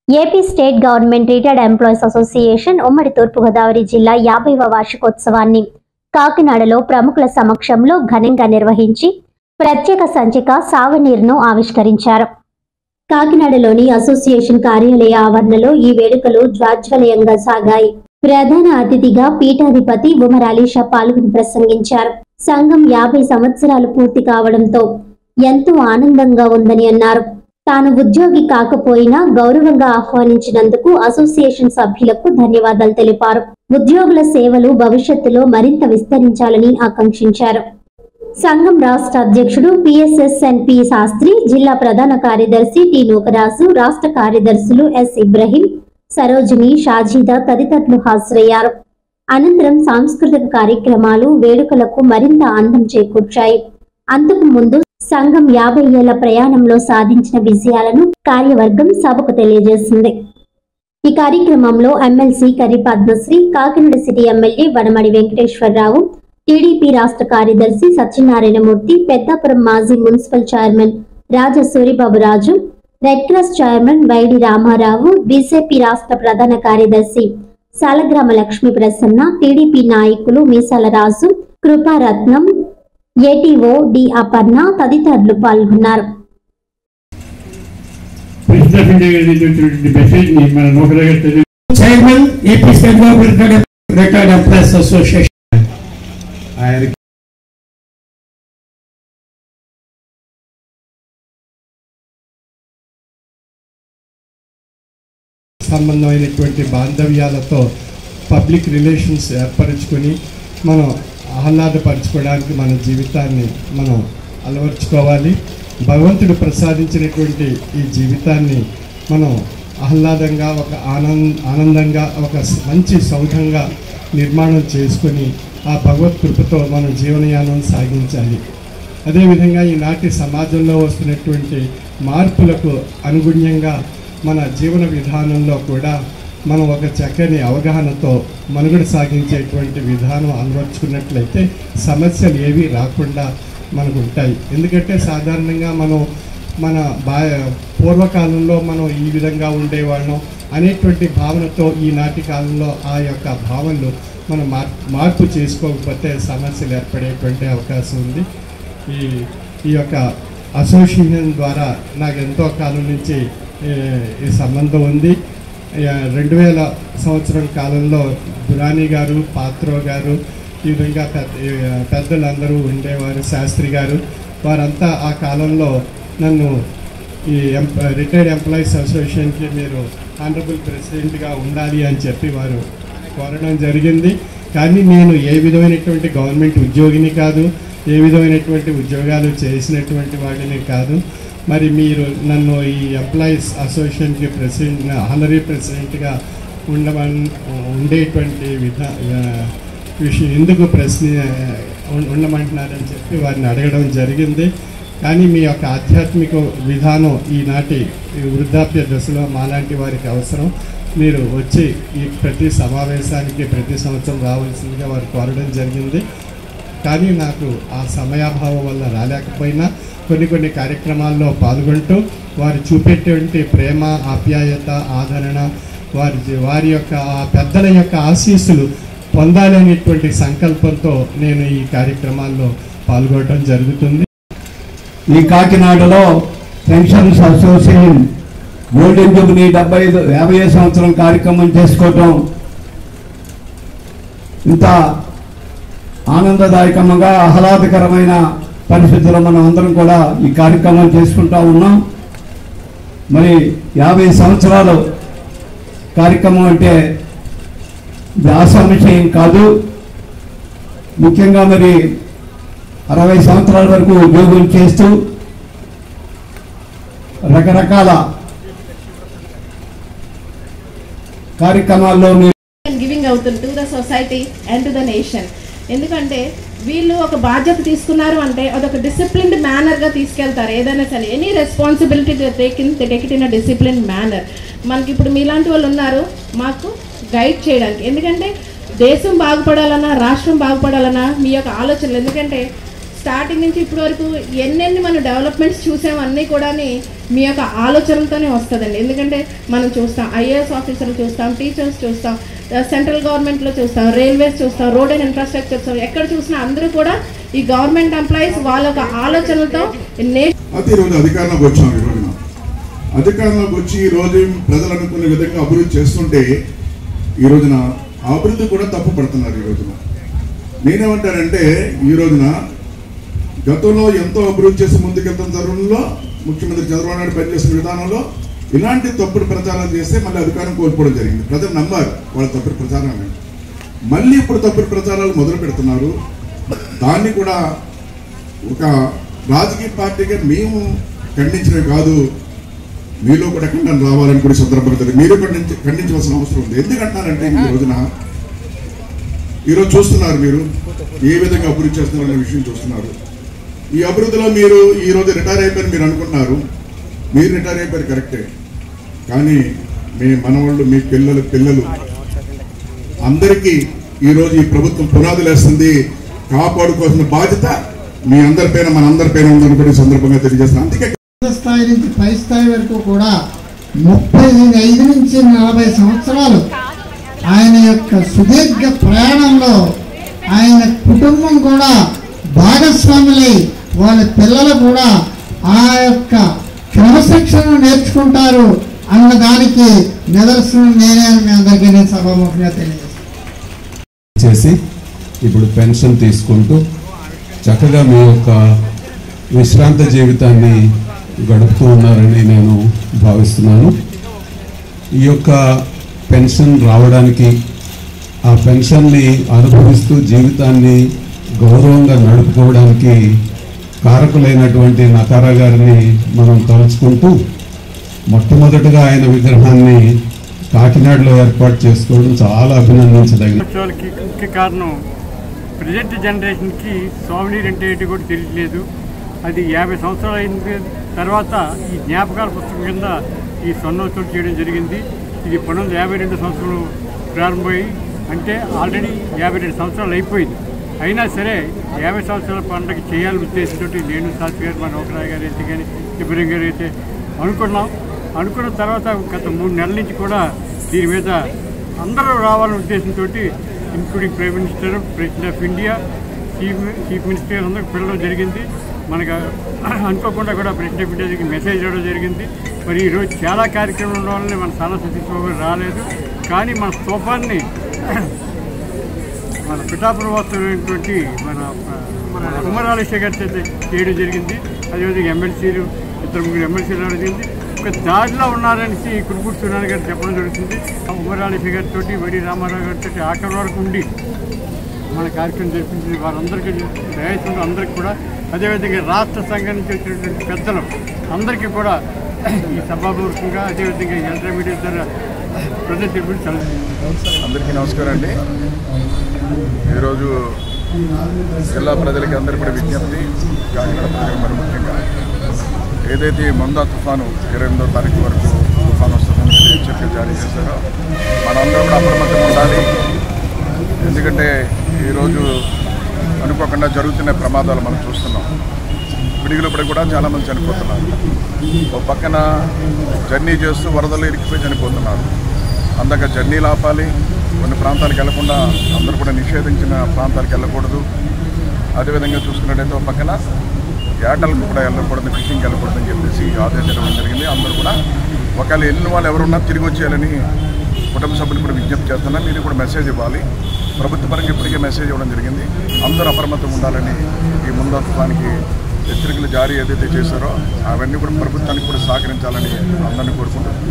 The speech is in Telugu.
AP state government retired employees association ఉమ్మడి తూర్పుగోదావరి జిల్లా 50వ వార్షికోత్సవాన్ని కాకినాడలో ప్రముఖుల సమక్షంలో ఘనంగా నిర్వహించి ప్రత్యేక సంచిక సాగునీరును ఆవిష్కరించారు. కాకినాడలోని అసోసియేషన్ కార్యాలయ ఆవరణలో ఈ వేడుకలు జాజ్వల్యంగా సాగాయి. ప్రధాన అతిథిగా పీఠాధిపతి ఉమర్ అలీషా పాల్గొని ప్రసంగించారు. సంఘం 50 సంవత్సరాలు పూర్తి కావడంతో ఎంతో ఆనందంగా ఉందని అన్నారు. తాను ఉద్యోగి కాకపోయినా గౌరవంగా ఆహ్వానించినందుకు అసోసియేషన్ సభ్యులకు ధన్యవాదాలు తెలిపారు. ఉద్యోగుల సేవలు భవిష్యత్తులో మరింత విస్తరించాలని ఆకాంక్షించారు. సంఘం రాష్ట్ర అధ్యక్షుడు పిఎస్ఎస్ఎన్పి శాస్త్రి, జిల్లా ప్రధాన కార్యదర్శి టి నూకరాజు, రాష్ట్ర కార్యదర్శులు ఎస్ ఇబ్రహీం, సరోజిని, షాజీదా తదితరులు హాజరయ్యారు. అనంతరం సాంస్కృతిక కార్యక్రమాలు వేడుకలకు మరింత అందం చేకూర్చాయి. అంతకు ముందు సంఘం 50 ఏళ్ల ప్రయాణంలో సాధించిన విజయాలను కార్యవర్గం సభకు తెలియజేసింది. ఈ కార్యక్రమంలో MLC Karri Padmasri, Kakinada city MLA Vanamadi Venkateswararao, TDP రాష్ట్ర కార్యదర్శి సత్యనారాయణమూర్తి, పెద్దాపురం మాజీ municipal chairman Raja Suribaburaju, red cross chairman YD Ramarao, BJP రాష్ట్ర ప్రధాన కార్యదర్శి సాలగ్రామ లక్ష్మీ ప్రసన్న, టీడీపీ నాయకులు మీసాల రాజు, కృపారత్నం, ఏటీఓ డి అపర్ణ తదితరులు పాల్గొన్నారు. Chairman AP state government retired employees association సంబంధమైనటువంటి బాంధవ్యాలతో పబ్లిక్ రిలేషన్స్ ఏర్పరచుకొని మనం ఆహ్లాదపరచుకోవడానికి మన జీవితాన్ని మనం అలవర్చుకోవాలి. భగవంతుడు ప్రసాదించినటువంటి ఈ జీవితాన్ని మనం ఆహ్లాదంగా, ఒక ఆనందంగా, ఒక మంచి సౌధంగా నిర్మాణం చేసుకొని ఆ భగవత్ కృపతో మనం జీవనయానం సాగించాలి. అదేవిధంగా ఈనాటి సమాజంలో వస్తున్నటువంటి మార్పులకు అనుగుణ్యంగా మన జీవన విధానంలో కూడా మనం ఒక చక్కని అవగాహనతో మనుగడ సాగించేటువంటి విధానం అలవర్చుకున్నట్లయితే సమస్యలు ఏవి రాకుండా మనకు ఉంటాయి. ఎందుకంటే సాధారణంగా మనం మన పూర్వకాలంలో మనం ఈ విధంగా ఉండేవాళ్ళం అనేటువంటి భావనతో ఈనాటి కాలంలో ఆ యొక్క భావనలు మనం మార్పు చేసుకోకపోతే సమస్యలు ఏర్పడేటువంటి అవకాశం ఉంది. ఈ యొక్క అసోసియేషన్ ద్వారా నాకు ఎంతో కాలం నుంచి ఈ సంబంధం ఉంది. 2000 సంవత్సరం కాలంలో దురాని గారు, పాత్రో గారు, ఈ విధంగా పెద్దలందరూ ఉండేవారు, శాస్త్రి గారు, వారంతా ఆ కాలంలో నన్ను ఈ రిటైర్డ్ ఎంప్లాయీస్ అసోసియేషన్కి మీరు ఆనరబుల్ ప్రెసిడెంట్గా ఉండాలి అని చెప్పి వారు కోరడం జరిగింది. కానీ నేను ఏ విధమైనటువంటి గవర్నమెంట్ ఉద్యోగిని కాదు, ఏ విధమైనటువంటి ఉద్యోగాలు చేసినటువంటి వాడిని కాదు. మరి మీరు నన్ను ఈ ఎంప్లాయీస్ అసోసియేషన్కి ప్రెసిడెంట్, ఆనరీ ప్రెసిడెంట్గా ఉండేటువంటి విషయం ఎందుకు ఉండమంటున్నారని చెప్పి వారిని అడగడం జరిగింది. కానీ మీ యొక్క ఆధ్యాత్మిక విధానం ఈనాటి వృద్ధాప్య దశలో మాలాంటి వారికి అవసరం. మీరు వచ్చి ఈ ప్రతి సమావేశానికి ప్రతి సంవత్సరం రావాల్సిందిగా వారు కోరడం జరిగింది. కానీ నాకు ఆ సమయాభావం వల్ల రాలేకపోయినా కొన్ని కార్యక్రమాల్లో పాల్గొంటూ వారు చూపేటువంటి ప్రేమ, ఆప్యాయత, ఆదరణ, వారి యొక్క ఆ పెద్దల యొక్క ఆశీస్సులు పొందాలనేటువంటి సంకల్పంతో నేను ఈ కార్యక్రమాల్లో పాల్గొనడం జరుగుతుంది. ఈ కాకినాడలో పెన్షన్స్ అసోసియేషన్ గోల్డెన్ జూబ్లీ 50 సంవత్సరం కార్యక్రమం చేసుకోవటం ఇంత ఆనందదాయకంగా, ఆహ్లాదకరమైన పరిస్థితుల్లో మనం అందరం కూడా ఈ కార్యక్రమం చేసుకుంటా ఉన్నాం. మరి 50 సంవత్సరాలు కార్యక్రమం అంటే ఆసామిషయం కాదు. ముఖ్యంగా మరి 60 సంవత్సరాల వరకు ఉద్యోగం చేస్తూ రకరకాల కార్యక్రమాల్లో గివింగ్ అవుతుంది to the society and to the nation. ఎందుకంటే వీళ్ళు ఒక బాధ్యత తీసుకున్నారు అంటే అదొక డిసిప్లిన్డ్ మేనర్గా తీసుకెళ్తారు. ఏదైనా సరే any responsibility take it in a discipline manner. మనకి ఇప్పుడు మీలాంటి వాళ్ళు ఉన్నారు మాకు గైడ్ చేయడానికి. ఎందుకంటే దేశం బాగుపడాలన్నా, రాష్ట్రం బాగుపడాలన్నా మీ యొక్క ఆలోచనలు. ఎందుకంటే స్టార్టింగ్ నుంచి ఇప్పటి వరకు ఎన్నెన్ని మనం డెవలప్మెంట్స్ చూసాము, అన్నీ కూడా మీ యొక్క ఆలోచనలతోనే వస్తుందండి. ఎందుకంటే మనం చూస్తాం ఐఏఎస్ ఆఫీసర్లు చూస్తాం, టీచర్స్ చూస్తాం, సెంట్రల్ గవర్నమెంట్లో చూస్తాం, రైల్వేస్ చూస్తాం, రోడ్ అండ్ ఇన్ఫ్రాస్ట్రక్చర్ చూస్తాం, ఎక్కడ చూసినా అందరూ కూడా ఈ గవర్నమెంట్ ఎంప్లాయీస్ వాళ్ళ యొక్క ఆలోచనలతో ఈరోజు అధికారంలోకి వచ్చాం. ఈ రోజున అధికారంలోకి వచ్చి ఈ రోజు ప్రజలు అనుకునే విధంగా అభివృద్ధి చేస్తుంటే ఈ రోజున అభివృద్ధి కూడా తప్పు పడుతున్నారు. ఈ రోజున నేనేమంటానంటే ఈ రోజున గతంలో ఎంతో అభివృద్ధి చేసి ముందుకెళ్తున్న తరుణంలో ముఖ్యమంత్రి చంద్రబాబు నాయుడు పనిచేసిన విధానంలో ఇలాంటి తప్పుడు ప్రచారాలు చేస్తే మళ్ళీ అధికారం కోల్పోవడం జరిగింది. ప్రజలు నమ్మారు వాళ్ళ తప్పుడు ప్రచారాన్ని. మళ్ళీ ఇప్పుడు తప్పుడు ప్రచారాలు మొదలు పెడుతున్నారు. దాన్ని కూడా ఒక రాజకీయ పార్టీగా మేము ఖండించడమే కాదు, మీలో కూడా ఖండన రావాలని కూడా సందర్భంగా మీరు ఖండించవలసిన అవసరం ఉంది. ఎందుకంటారంటే ఈ రోజున ఈరోజు చూస్తున్నారు మీరు ఏ విధంగా అభివృద్ధి చేస్తున్నారు అనే విషయం చూస్తున్నారు. ఈ అభివృద్ధిలో మీరు ఈరోజు రిటైర్ అయిపోయారు మీరు అనుకుంటున్నారు. మీరు రిటైర్ అయిపోయారు కరెక్టే, కానీ మీ మనవాళ్ళు మీ పిల్లలు అందరికీ ఈరోజు ఈ ప్రభుత్వం పునాదులు వేస్తుంది. కాపాడుకోవాల్సిన బాధ్యత మీ అందరి పైన మనందరి పైన ఉందని కూడా సందర్భంగా తెలియజేస్తున్నాను. అందుకే స్థాయి నుంచి పై స్థాయి వరకు కూడా 35 నుంచి 40 సంవత్సరాలు ఆయన యొక్క సుదీర్ఘ ప్రయాణంలో ఆయన కుటుంబం కూడా భాగస్వాములై వాళ్ళ పిల్లలు కూడా ఆ యొక్క క్రమశిక్షణను నేర్చుకుంటారు అన్న దానికి నిదర్శనం నేనే మీ అందరికీ నేను సభాముఖంగా చేసి ఇప్పుడు పెన్షన్ తీసుకుంటూ చక్కగా మీ యొక్క విశ్రాంత జీవితాన్ని గడుపుతూ ఉన్నారని నేను భావిస్తున్నాను. ఈ యొక్క పెన్షన్ రావడానికి, ఆ పెన్షన్ని అనుభవిస్తూ జీవితాన్ని గౌరవంగా నడుపుకోవడానికి కారకులైనటువంటి నకారా గారిని మనం తలుచుకుంటూ మొట్టమొదటిగా ఆయన విగ్రహాన్ని కాకినాడలో ఏర్పాటు చేసుకోవడం చాలా అభినందించదగినది. ముఖ్య కారణం ప్రజెంట్ జనరేషన్కి సోవనీర్ అంటే ఏంటి కూడా తెలియట్లేదు. అది 50 సంవత్సరాలు అయిన తర్వాత ఈ జ్ఞాపకాల పుస్తకం కింద ఈ స్వర్ణోత్సవం చేయడం జరిగింది. ఇది 1952 సంవత్సరంలో ప్రారంభమై అంటే ఆల్రెడీ 52 సంవత్సరాలు అయిపోయింది. అయినా సరే 50 సంవత్సరాల పండుగ చేయాలని ఉద్దేశంతో నేను శాస్త్రి గారు, మా నౌకరాయ్ గారు అయితే కానీ ఇబ్రహీం గారు అయితే అనుకున్న తర్వాత గత 3 నెలల నుంచి కూడా దీని మీద అందరూ రావాలనే ఉద్దేశంతో including prime minister, president of India, chief minister అందరూ పిలవడం జరిగింది. మనకు అనుకోకుండా కూడా ప్రెసిడెంట్ ఆఫ్ ఇండియాకి మెసేజ్ ఇవ్వడం జరిగింది. మరి ఈరోజు చాలా కార్యక్రమాలు ఉండడం వల్ల మన చాలా సతీశ్బాబు రాలేదు. కానీ మన స్తూపాన్ని మన పిఠాపురం వాస్తవమైనటువంటి మన ఉమ్మరాలేశ్వర గారి చేత చేయడం జరిగింది. అదేవిధంగా ఎమ్మెల్సీలు 2-3 ఎమ్మెల్సీలు రావడం జరిగింది. ఒక దారిలో ఉన్నారనేసి కురుపూడి సూర్యనారాయణ గారు చెప్పడం జరుగుతుంది. ఉమ్మరాలేశ్వర గారితో, వడి రామారావు గారితో ఆఖరి వరకు ఉండి మన కార్యక్రమం జరిపించింది. వారందరికీ దయచేసి అందరికీ కూడా, అదేవిధంగా రాష్ట్ర సంఘం నుంచి వచ్చినటువంటి పెద్దలు అందరికీ కూడా ఈ సభాపూర్వకంగా, అదేవిధంగా ఇంటర్మీడియట్ ద్వారా ప్రజలు తెలిపించాలి. అందరికీ నమస్కారం అండి. ఈరోజు జిల్లా ప్రజలకి అందరికీ కూడా విజ్ఞప్తి, కాకినాడ ప్రజలకు మరి ముఖ్యంగా ఏదైతే మందా తుఫాను 28వ తారీఖు వరకు తుఫాను వస్తుందని హెచ్చరికలు జారీ చేశారో మనందరం కూడా అప్రమత్తంగా ఉండాలి. ఎందుకంటే ఈరోజు అనుకోకుండా జరుగుతున్న ప్రమాదాలు మనం చూస్తున్నాం. పిడుగులప్పుడు కూడా చాలామంది చనిపోతున్నారు. ఒక పక్కన జర్నీ చేస్తూ వరదలు ఇరికిపోయి చనిపోతున్నారు. అందాక జర్నీలు ఆపాలి. కొన్ని ప్రాంతాలకు వెళ్లకుండా అందరూ కూడా నిషేధించిన ప్రాంతాలకు వెళ్ళకూడదు. అదేవిధంగా చూసుకున్నట్టయితే ఒక పక్కన ఏటలకు కూడా వెళ్ళకూడదు, ఫిషింగ్కి వెళ్ళకూడదని చెప్పేసి ఆదేశించడం జరిగింది. అందరూ కూడా ఒకవేళ వెళ్ళిన వాళ్ళు ఎవరున్నా తిరిగి వచ్చేయాలని కుటుంబ సభ్యులు కూడా విజ్ఞప్తి చేస్తున్నా. మీరు కూడా మెసేజ్ ఇవ్వాలి. ప్రభుత్వ పరంగా ఇప్పటికే మెసేజ్ ఇవ్వడం జరిగింది. అందరూ అప్రమత్తంగా ఉండాలని, ఈ ముందా తుఫానికి హెచ్చరికలు జారీ ఏదైతే చేశారో అవన్నీ కూడా ప్రభుత్వానికి కూడా సహకరించాలని అందరినీ కోరుకుంటున్నాను.